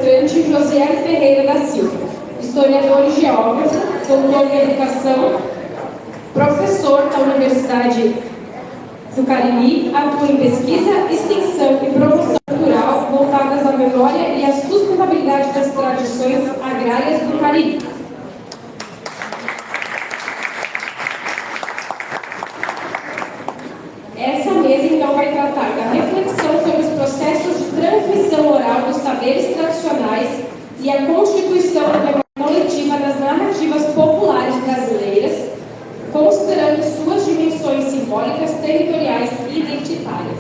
José Ferreira da Silva, historiador e geógrafo, doutor em educação, professor da Universidade do Cariri, atua em pesquisa, extensão e promoção cultural voltadas à memória e à sustentabilidade das tradições agrárias do Cariri. Essa mesa, então, vai tratar da reflexão sobre os processos de transmissão oral dos saberes tradicionais e a constituição da memória coletiva das narrativas populares brasileiras, considerando suas dimensões simbólicas, territoriais e identitárias.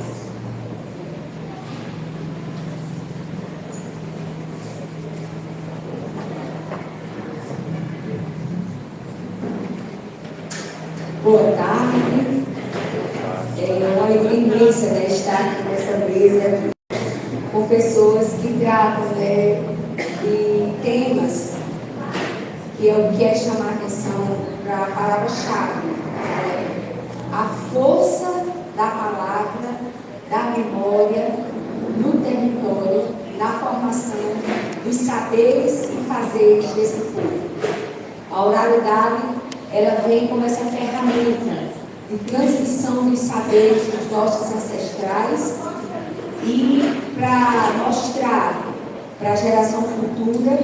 Boa tarde. É uma alegria imensa, né, estar aqui nessa mesa com pessoas que tratam, né, de temas que eu quero chamar a atenção para a palavra-chave, a força da palavra, da memória no território, na formação dos saberes e fazeres desse povo. A oralidade, ela vem como essa ferramenta de transmissão dos saberes dos nossos ancestrais e para mostrar para a geração futura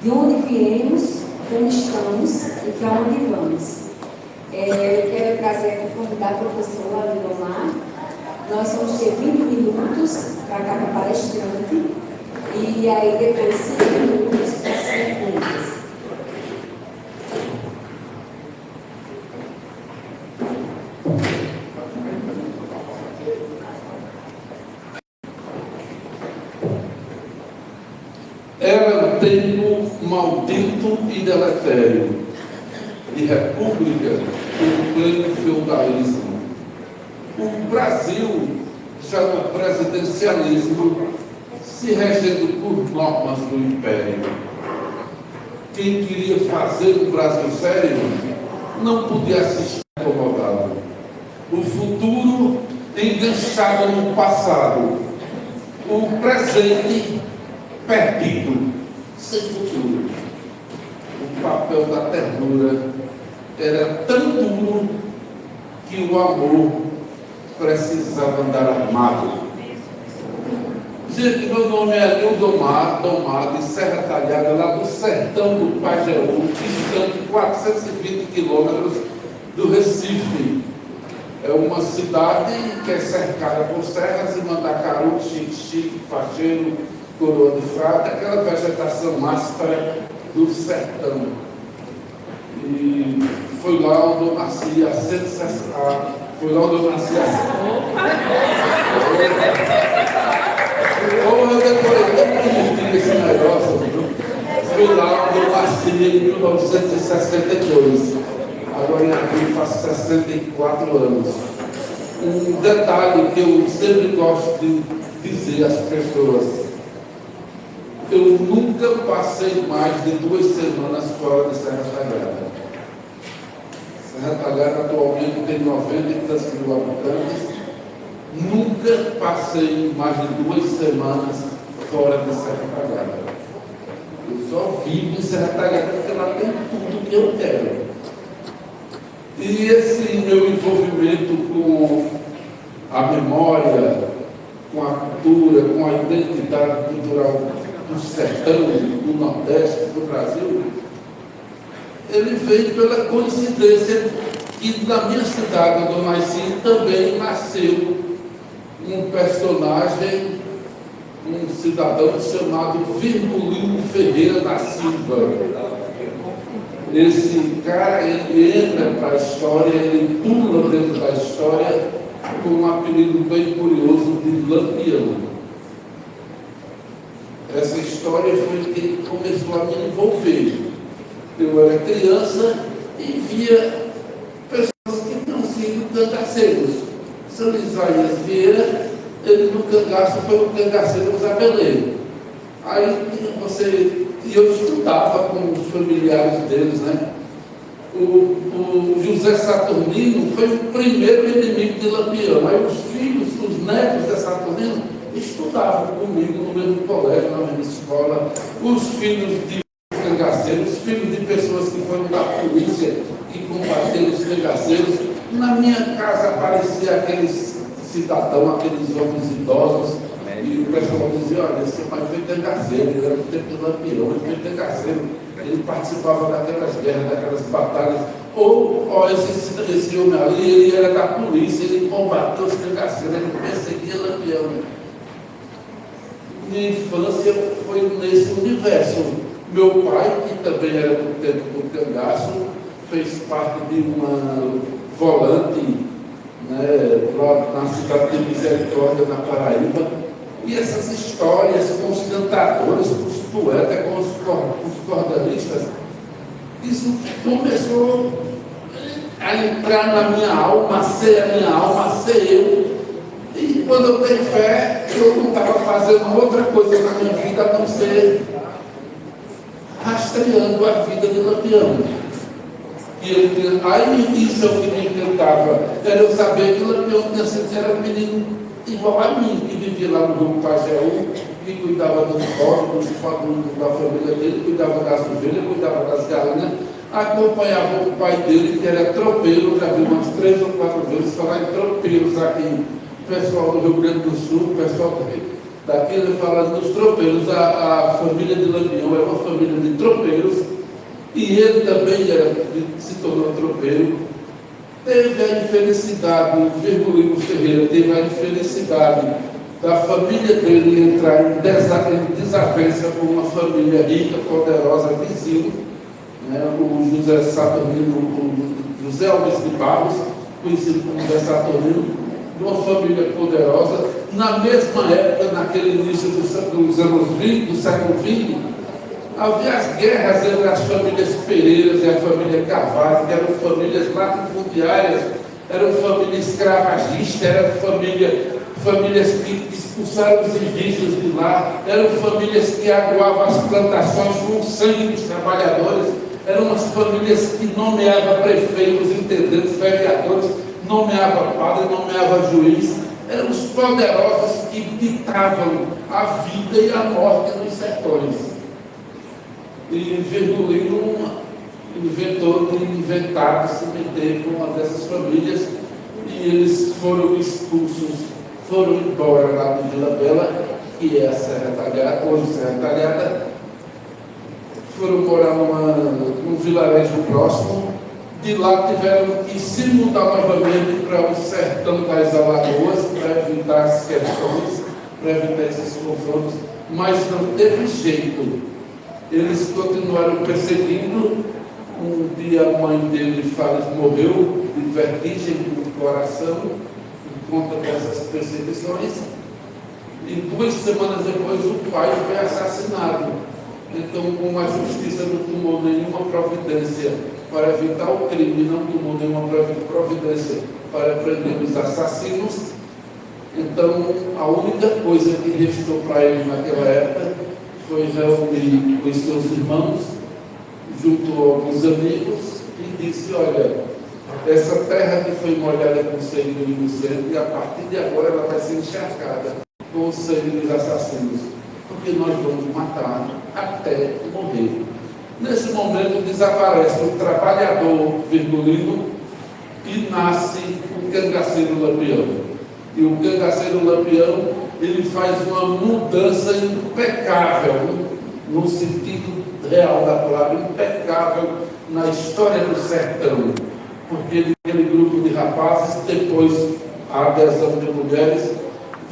de onde viemos, como estamos e para onde vamos. Eu quero trazer aqui, convidar a professora Lindomar. Nós vamos ter 20 minutos para cada palestrante e aí depois 5 minutos para as perguntas. Era um tempo maldito e deletério, de república em pleno feudalismo. O Brasil, já no presidencialismo, se regendo por normas do Império. Quem queria fazer um Brasil sério não podia assistir acomodado. O futuro enganchado no passado, o presente perdido, sem futuro. O papel da ternura era tão duro que o amor precisava andar armado. Gente, meu nome é Lindomar, de Serra Talhada, lá do sertão do Pajeú, distante 420 quilômetros do Recife. É uma cidade que é cercada por serras e Mandacaru, Xique, Fajeiro, Coroa de Frade, aquela vegetação áspera do sertão. E foi lá onde eu nasci há 160. Foi lá onde eu nasci eu decorei tão bonitinho esse negócio, viu? Foi lá onde eu nasci em 1962. Agora em abril faço 64 anos. Um detalhe que eu sempre gosto de dizer às pessoas: eu nunca passei mais de 2 semanas fora de Serra Talhada. Serra Talhada atualmente tem 90 e tantos mil habitantes. Nunca passei mais de 2 semanas fora de Serra Talhada. Eu só vivo em Serra Talhada porque lá tem tudo que eu quero. E esse meu envolvimento com a memória, com a cultura, com a identidade cultural do sertão, do Nordeste, do Brasil, ele veio pela coincidência que na minha cidade, onde eu nasci, também nasceu um personagem, um cidadão chamado Virgulino Ferreira da Silva. Esse cara, ele entra para a história, ele pula dentro da história com um apelido bem curioso de Lampião. Essa história foi que começou a me envolver. Eu era criança e via pessoas que não sido cangaceiros. São Isaías Vieira, ele no cangaço foi um cangaceiro zabeleiro. Aí eu estudava com os familiares deles, né? O José Saturnino foi o primeiro inimigo de Lampião. Aí os filhos, os netos de Saturnino, estudavam comigo no mesmo colégio, na mesma escola, os filhos de cangaceiros, os filhos de pessoas que foram da polícia, que combateram os cangaceiros. Na minha casa aparecia aqueles cidadãos, aqueles homens idosos, e o pessoal dizia: olha, esse pai foi cangaceiro, ele era do tempo do Lampião, ele foi cangaceiro, ele participava daquelas guerras, daquelas batalhas. Ou esse homem ali, ele era da polícia, ele combateu os cangaceiros, ele perseguia Lampião. Minha infância foi nesse universo. Meu pai, que também era do tempo do cangaço, fez parte de uma volante, né, lá na cidade de Misericórdia, na Paraíba. E essas histórias com os cantadores, com os poetas, com os cordelistas, isso começou a entrar na minha alma, a ser a minha alma, a ser eu. E quando eu dei fé, eu não estava fazendo outra coisa na minha vida a não ser rastreando a vida de Lampião. Aí isso é o que me encantava, era eu saber que Lampião era um menino igual a mim, que vivia lá no Rio Pajeú, que cuidava dos pobres, da família dele, cuidava das ovelhas, cuidava das galinhas, acompanhava o pai dele, que era tropeiro, já vi umas 3 ou 4 vezes falar em tropeiros aqui, pessoal do Rio Grande do Sul, pessoal daqui ele falando dos tropeiros. A família de Lampião é uma família de tropeiros, e ele também se tornou tropeiro. Teve a infelicidade, o Virgulino Ferreira teve a infelicidade da família dele entrar em desavença com uma família rica, poderosa, vizinho, né, o José Saturnino, o José Alves de Barros, conhecido como José Saturnino, de uma família poderosa. Na mesma época, naquele início dos anos 20, do século XX, havia as guerras entre as famílias Pereiras e a família Carvalho, que eram famílias latifundiárias, eram famílias escravagistas, eram famílias que expulsaram os indígenas de lá, eram famílias que aguavam as plantações com o sangue dos trabalhadores, eram umas famílias que nomeavam prefeitos, intendentes, vereadores, nomeavam padre, nomeavam juiz, eram os poderosos que ditavam a vida e a morte nos sertões. E Virgulino inventou de inventar, de se meter com uma dessas famílias, e eles foram expulsos, foram embora lá de Vila Bela, que é a Serra Talhada, hoje Serra Talhada, foram morar num vilarejo próximo. De lá tiveram que se mudar novamente para o sertão das Alagoas, para evitar as questões, para evitar esses confrontos, mas não teve jeito. Eles continuaram perseguindo. Um dia a mãe dele morreu de vertigem no coração, por conta dessas perseguições. E 2 semanas depois o pai foi assassinado. Então, como a justiça não tomou nenhuma providência para evitar o crime, não tomou nenhuma providência para prender os assassinos, então a única coisa que restou para ele naquela época foi reunir com os seus irmãos, junto a alguns amigos, e disse: olha, essa terra que foi molhada com sangue do inocente, e a partir de agora ela vai ser encharcada com o sangue dos assassinos, porque nós vamos matar até morrer. Nesse momento desaparece o trabalhador Virgulino e nasce o cangaceiro Lampião. E o cangaceiro Lampião, ele faz uma mudança impecável, no sentido real da palavra, impecável na história do sertão, porque aquele grupo de rapazes, depois a adesão de mulheres,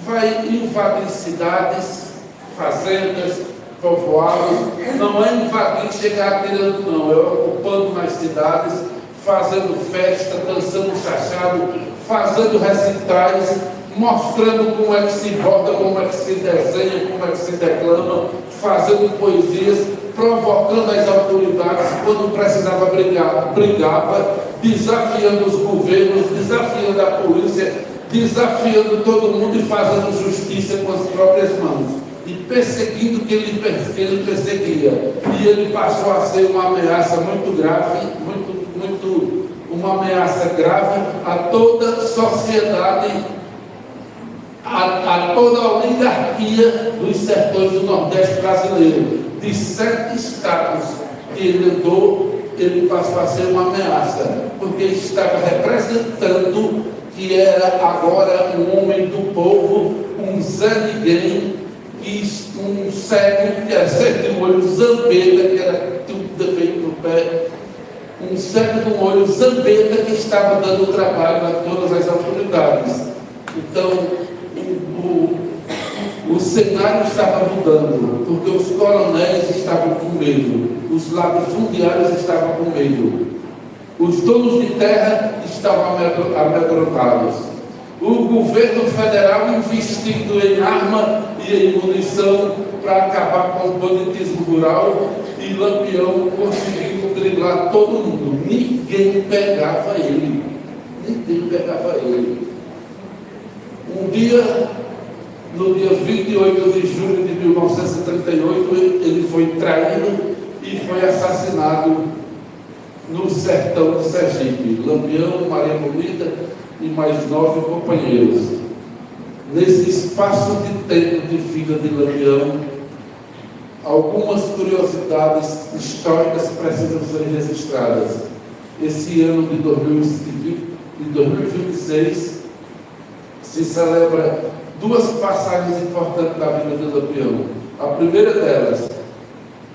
vai invadir cidades, fazendas, povoados. Não é invadir, chegar atirando, não, é ocupando nas cidades, fazendo festa, dançando chachado, fazendo recitais, mostrando como é que se bota, como é que se desenha, como é que se declama, fazendo poesias, provocando as autoridades. Quando precisava brigar, brigava, desafiando os governos, desafiando a polícia, desafiando todo mundo e fazendo justiça com as próprias mãos, e perseguindo quem ele perseguia. E ele passou a ser uma ameaça muito grave, uma ameaça grave a toda a sociedade a toda a oligarquia dos sertões do Nordeste brasileiro. De 7 estados que ele andou, ele passou a ser uma ameaça, porque estava representando que era agora um homem do povo, um Zé Ninguém, um cego que era cego de um olho, zambeta, que era tudo defeito no pé, um cego de um olho, zambeta, que estava dando trabalho a todas as autoridades. Então, o cenário estava mudando, porque os coronéis estavam com medo, os latifundiários estavam com medo, os donos de terra estavam amedrontados, o governo federal investindo em arma e em munição para acabar com o banditismo rural, e Lampião conseguindo driblar todo mundo. Ninguém pegava ele. Um dia, no dia 28 de julho de 1938, ele foi traído e foi assassinado no sertão de Sergipe. Lampião, Maria Bonita e mais 9 companheiros. Nesse espaço de tempo de vida de Lampião, algumas curiosidades históricas precisam ser registradas. Esse ano de 2026 se celebra 2 passagens importantes da vida de Lampião. A primeira delas,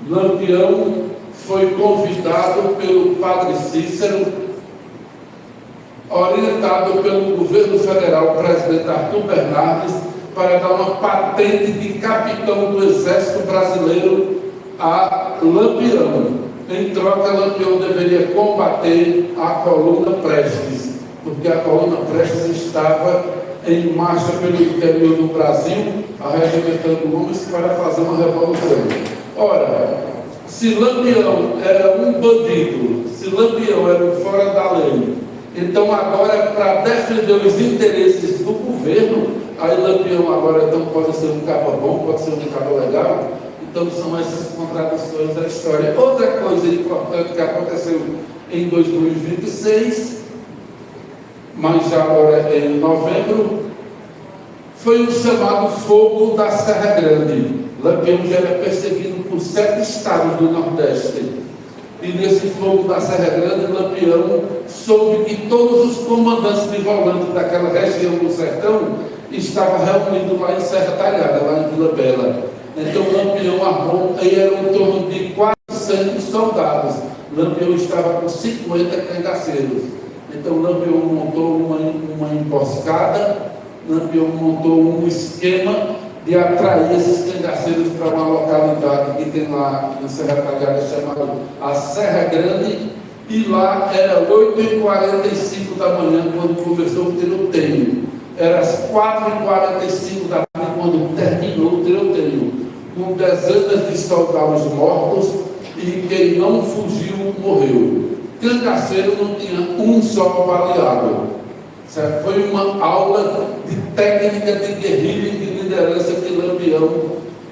Lampião foi convidado pelo padre Cícero, orientado pelo governo federal, o presidente Arthur Bernardes, para dar uma patente de capitão do Exército Brasileiro a Lampião. Em troca, Lampião deveria combater a coluna Prestes, porque a coluna Prestes estava em marcha pelo interior do Brasil, arregimentando homens para fazer uma revolução. Ora, se Lampião era um bandido, se Lampião era um fora da lei, então agora, para defender os interesses do governo, aí Lampião agora então pode ser um cabo bom, pode ser um cabo legal. Então são essas contradições da história. Outra coisa importante que aconteceu em 2026, mas já agora em novembro, foi o chamado Fogo da Serra Grande. Lampião já era perseguido por 7 estados do Nordeste. E nesse fogo da Serra Grande, Lampião soube que todos os comandantes de volante daquela região do sertão estavam reunidos lá em Serra Talhada, lá em Vila Bela. Então Lampião armou, e eram em torno de 400 soldados. Lampião estava com 50 cangaceiros. Então Lampião montou uma emboscada, Lampião montou um esquema de atrair esses cangaceiros para uma localidade que tem lá em Serra Talhada, chamada a Serra Grande, e lá era 8h45 da manhã quando começou o tiroteio. Era às 4h45 da tarde quando terminou o tiroteio, com dezenas de soldados mortos, e quem não fugiu morreu. Cangaceiro não tinha um só baleado. Foi uma aula de técnica de guerrilha e de liderança que Lampião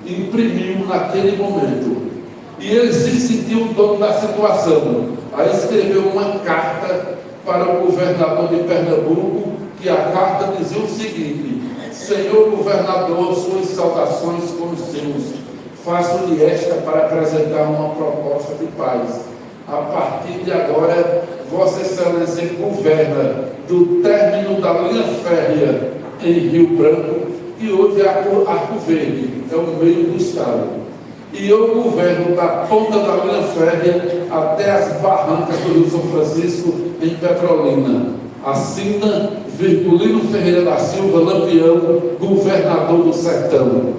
imprimiu naquele momento. E ele se sentiu o dono da situação. Aí escreveu uma carta para o governador de Pernambuco, que a carta dizia o seguinte: Senhor governador, suas saudações com os seus. Faço-lhe esta para apresentar uma proposta de paz. A partir de agora, Vossa Excelência governa do término da linha férrea em Rio Branco, que hoje é Arco Verde, é o meio do estado. E eu governo da ponta da linha férrea até as barrancas do Rio São Francisco, em Petrolina. Assina Virgulino Ferreira da Silva Lampião, governador do sertão.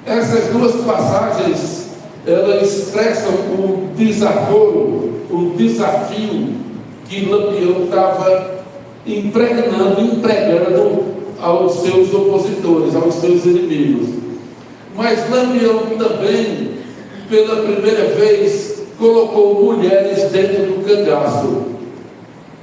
Essas 2 passagens, elas expressam o desaforo, o desafio que Lampião estava empregando aos seus opositores, aos seus inimigos. Mas Lampião também, pela primeira vez, colocou mulheres dentro do cangaço.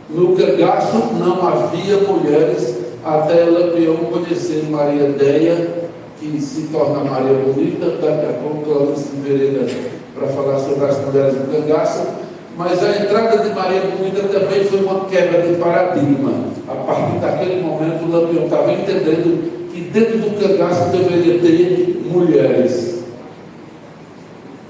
No cangaço não havia mulheres, até Lampião conhecer Maria Déia, que se torna Maria Bonita. Daqui a pouco Clarice Pereira para falar sobre as mulheres do cangaço. Mas a entrada de Maria Bonita também foi uma quebra de paradigma. A partir daquele momento, o Lampião estava entendendo que dentro do cangaço deveria ter mulheres.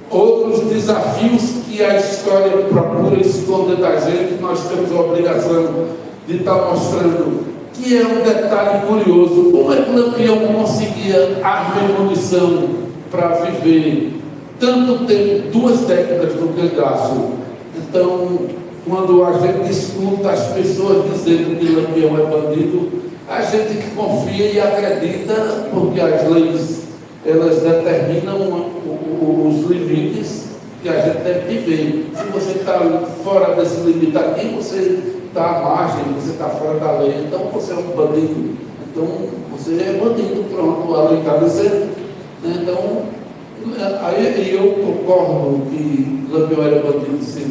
Outros desafios que a história procura esconder da gente, nós temos a obrigação de estar mostrando, que é um detalhe curioso. Como é que o Lampião conseguia arma e munição para viver tanto tempo, 2 décadas no cangaço? Então, quando a gente escuta as pessoas dizendo que Lampião é bandido, a gente confia e acredita, porque as leis, elas determinam os limites que a gente deve viver. Se você está fora desse limite aqui, você está à margem, você está fora da lei, então você é um bandido. Então, você é bandido, pronto, a lei está dizendo. Então, aí eu concordo que Lampião era bandido sem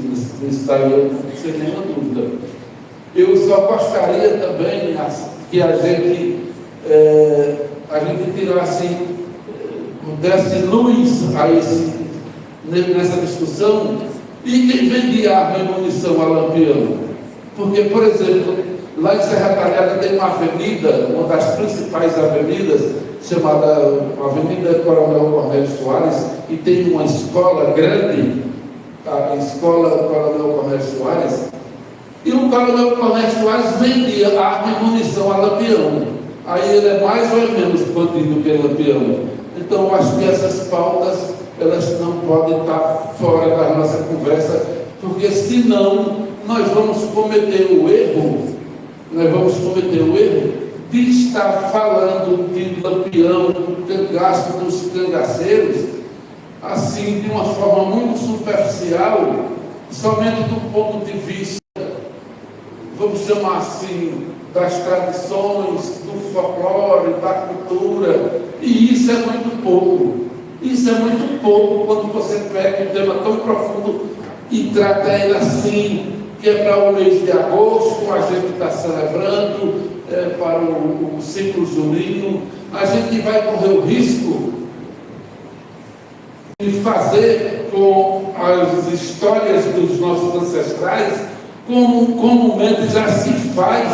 nenhuma dúvida. Eu só gostaria também que a gente tirasse, desse luz nessa discussão, e quem vendia arma e munição a Lampião. Porque, por exemplo, lá em Serra Talhada tem uma avenida, uma das principais avenidas, chamada Avenida Coronel Cornélio Soares, e tem uma escola grande, a Escola Coronel Cornélio Soares, e o Coronel Cornélio Soares vendia arma e munição a Lampião. Aí ele é mais ou menos bandido que Lampião. Então, eu acho que essas pautas, elas não podem estar fora da nossa conversa, porque senão nós vamos cometer o erro de estar falando de Lampião, do cangaço, dos cangaceiros, assim, de uma forma muito superficial, somente do ponto de vista, vamos chamar assim, das tradições, do folclore, da cultura, e isso é muito pouco. Isso é muito pouco quando você pega um tema tão profundo e trata ele assim, que é para o mês de agosto, a gente está celebrando, para o ciclo junino. A gente vai correr o risco de fazer com as histórias dos nossos ancestrais, como comumente já se faz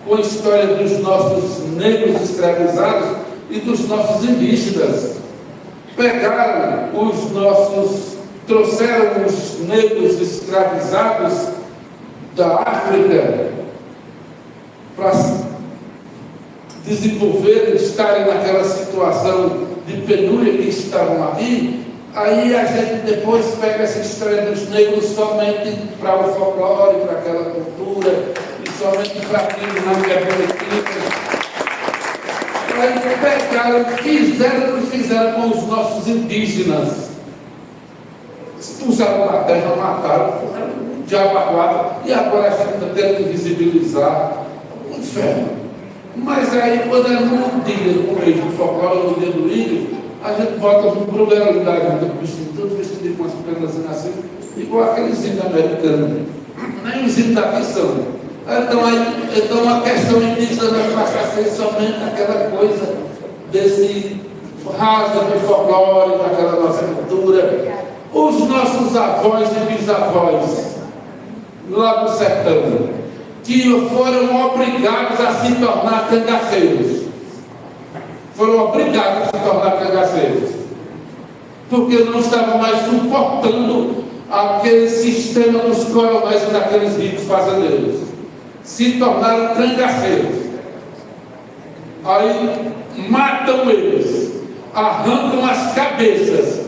com a história dos nossos negros escravizados e dos nossos indígenas. Trouxeram os negros escravizados da África para desenvolverem, estarem naquela situação de penúria que estavam aqui. Aí a gente depois pega essa história dos negros somente para o folclore, para aquela cultura, e somente para aquilo não que é política. Aí pegaram, fizeram o que fizeram com os nossos indígenas. Expulsaram da terra, mataram, de abaguada, e agora a gente está tendo que visibilizar o inferno. Mas aí, quando é no dia do mês do folclore, no dia do índio, a gente bota um pluralidade do vestido, todo vestido com as pernas assim, igual aqueles índios americanos. Nem os índios daqui são. Então a questão indígena vai passar a ser somente aquela coisa desse rasa de folclore, daquela nossa cultura. Os nossos avós e bisavós, lá do sertão, que foram obrigados a se tornar cangaceiros. Foram obrigados a se tornar cangaceiros. Porque não estavam mais suportando aquele sistema dos coronéis e daqueles ricos fazendeiros. Se tornaram cangaceiros. Aí matam eles, arrancam as cabeças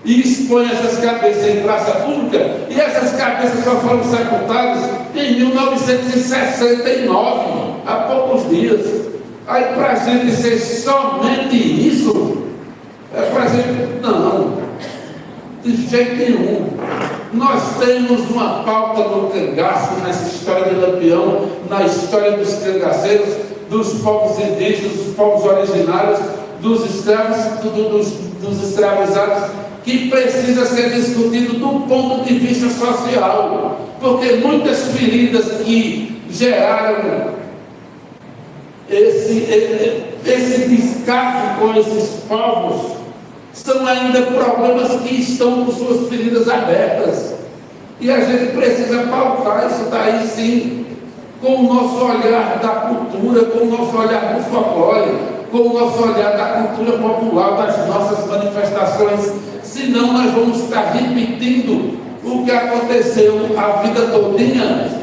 e expõem essas cabeças em praça pública, e essas cabeças só foram sepultadas em 1969, há poucos dias. Aí para a gente ser somente isso, é para a gente, não, de jeito nenhum. Nós temos uma pauta no cangaço, nessa história de Lampião, na história dos cangaceiros, dos povos indígenas, dos povos originários, dos escravos, dos escravizados, que precisa ser discutido do ponto de vista social, porque muitas feridas que geraram esse descaso com esses povos são ainda problemas que estão com suas feridas abertas. E a gente precisa pautar isso daí sim, com o nosso olhar da cultura, com o nosso olhar do folclore, com o nosso olhar da cultura popular, das nossas manifestações. Senão nós vamos estar repetindo o que aconteceu a vida todinha,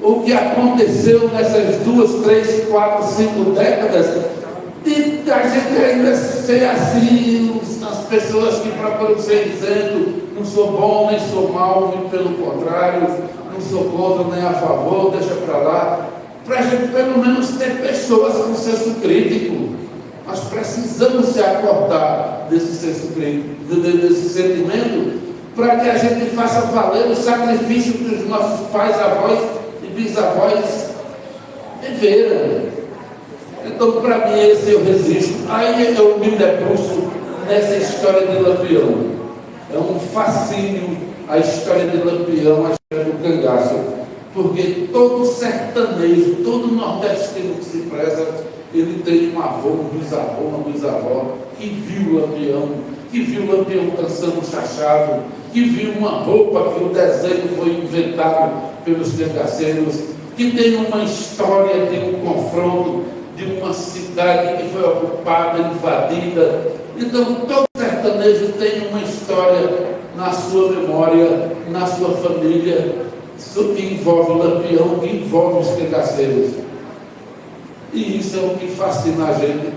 o que aconteceu nessas 2, 3, 4, 5 décadas, e a gente ainda ser assim, as pessoas que procuram ser dizendo, não sou bom, nem sou mal, muito pelo contrário, não sou contra, nem a favor, deixa para lá, para a gente pelo menos ter pessoas com senso crítico. Nós precisamos se acordar desse senso crítico, desse sentimento, para que a gente faça valer o sacrifício que os nossos pais, avós e bisavós viveram. Então, para mim, esse eu resisto. Aí eu me debruço nessa história de Lampião. É um fascínio a história de Lampião, a história do cangaço. Porque todo sertanejo, todo nordestino que se preza, ele tem um avô, um bisavô, uma bisavó, que viu Lampião, que viu Lampião dançando chachado, que viu uma roupa que o desenho foi inventado pelos cangaceiros, que tem uma história de um confronto de uma cidade que foi ocupada, invadida. Então, todo sertanejo tem uma história na sua memória, na sua família, que envolve o Lampião, que envolve os cangaceiros. E isso é o que fascina a gente.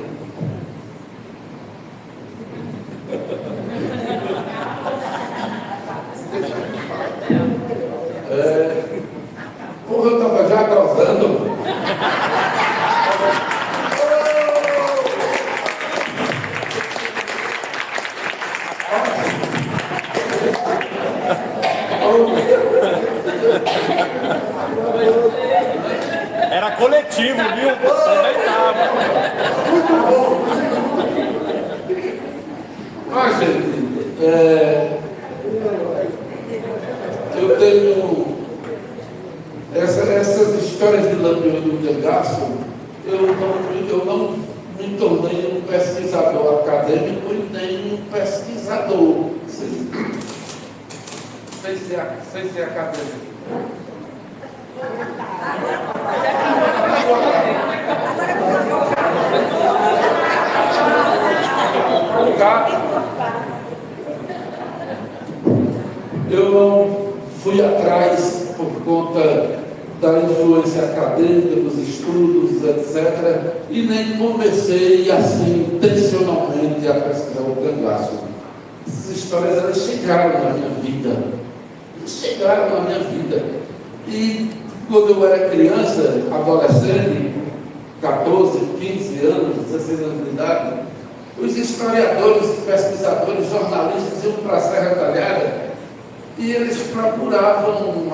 Porra, eu estava já causando. Era coletivo, viu? Aproveitava. Muito bom. Ah, gente, eu tenho essas histórias de Lampião e do cangaço. Eu não me tornei um pesquisador acadêmico e nem um pesquisador sem ser acadêmico. Eu não fui atrás por conta da influência acadêmica, dos estudos, etc. E nem comecei assim, intencionalmente, a pesquisar o cangaço. Essas histórias, elas chegaram na minha vida. E quando eu era criança, adolescente, 14, 15 anos, 16 anos de idade, os historiadores, pesquisadores, jornalistas iam para a Serra Talhada e eles procuravam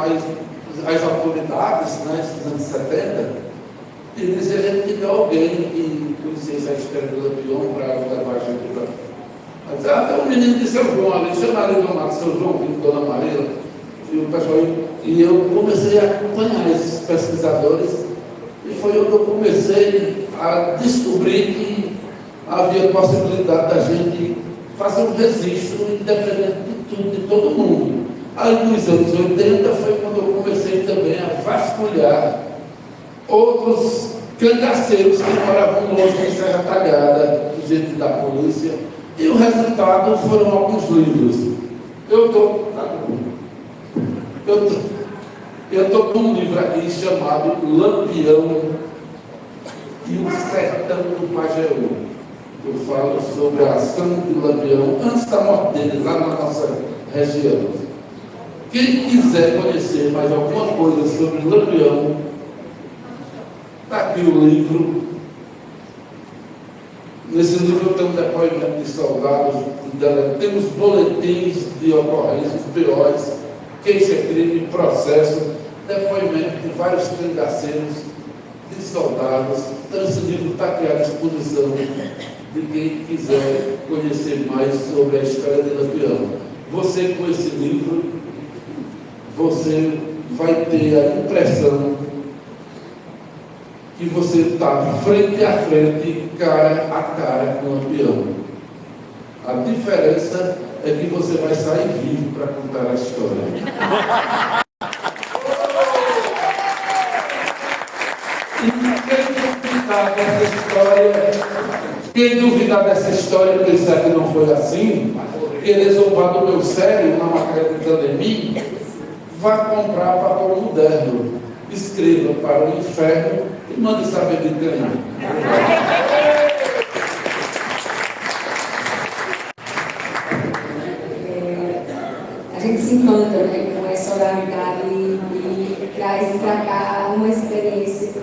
as autoridades, né, nos anos 70, e eles queriam alguém que conhecesse a história do Lampião para levar a gente para. Mas tem um menino de São João ali, chamaram ele do São João, filho de Dona Maria, e o pessoal, e eu comecei a acompanhar esses pesquisadores, e foi onde eu comecei a descobrir que havia possibilidade da gente fazer um registro independente de tudo, de todo mundo. Aí nos anos 80 foi quando eu comecei também a vasculhar outros cangaceiros que moravam longe de Serra Talhada, gente da polícia, e o resultado foram alguns livros. Eu estou com um livro aqui chamado Lampião e o Sertão do Pajeú. Eu falo sobre a ação de Lampião antes da morte dele, lá na nossa região. Quem quiser conhecer mais alguma coisa sobre Lampião, está aqui o livro. Nesse livro tem um depoimento de soldados, tem os boletins de ocorrências, BOs, queixa-crime, processo, depoimento de vários cangaceiros, de soldados. Então esse livro está aqui à disposição de quem quiser conhecer mais sobre a história de Lampião. Você, com esse livro, você vai ter a impressão que você está frente a frente, cara a cara com o Lampião. A diferença é que você vai sair vivo para contar a história. Quem duvidar dessa história, pensar que não foi assim, querer zombar do meu sério, não acreditando em mim, vá comprar papel moderno, escreva para o inferno e mande saber de ganhar. A gente se encanta, né, com essa oralidade e traz para cá uma experiência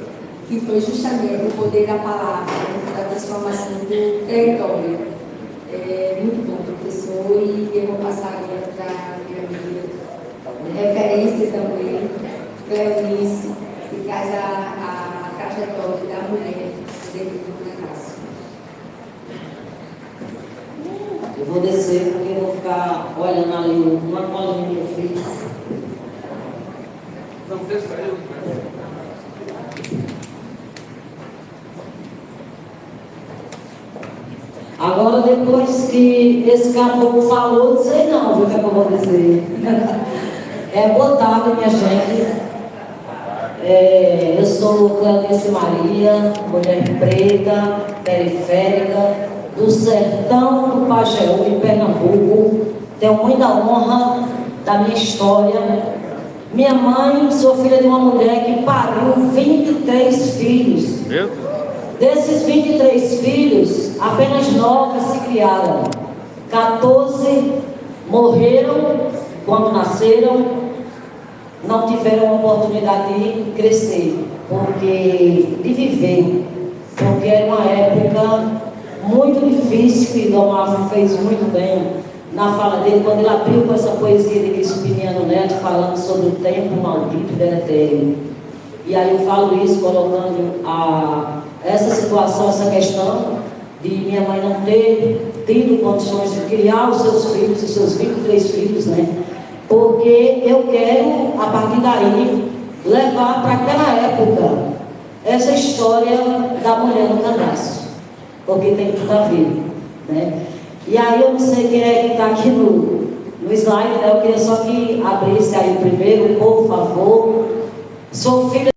que foi justamente o poder da palavra, né, da transformação do território. Muito bom, professor, e eu vou passar agora para a minha amiga, referência também, Cleonice, que traz a trajetória da mulher dentro do negócio. Eu vou descer porque eu vou ficar olhando ali uma colinha que eu fiz. Não fez para eu. Agora, depois que esse caboclo falou, não sei não, viu o que eu vou dizer. Boa tarde, minha gente. Eu sou Cleonice Maria, mulher preta, periférica, do sertão do Pajeú, em Pernambuco. Tenho muita honra da minha história. Minha mãe, sou filha de uma mulher que pariu 23 filhos. Meu? Desses 23 filhos, apenas 9 se criaram. 14 morreram quando nasceram, não tiveram a oportunidade de crescer, de viver, porque era uma época muito difícil, que Dom Afro fez muito bem na fala dele, quando ele abriu com essa poesia de Crispiniano Neto, falando sobre o tempo maldito e deletério. E aí eu falo isso colocando essa situação, essa questão de minha mãe não ter tido condições de criar os seus filhos, os seus 23 filhos, né? Porque eu quero, a partir daí, levar para aquela época essa história da mulher no cadastro, porque tem tudo a ver, né? E aí eu não sei quem é que está aqui no slide, né? Eu queria só que abrisse aí primeiro, por favor. Sou filha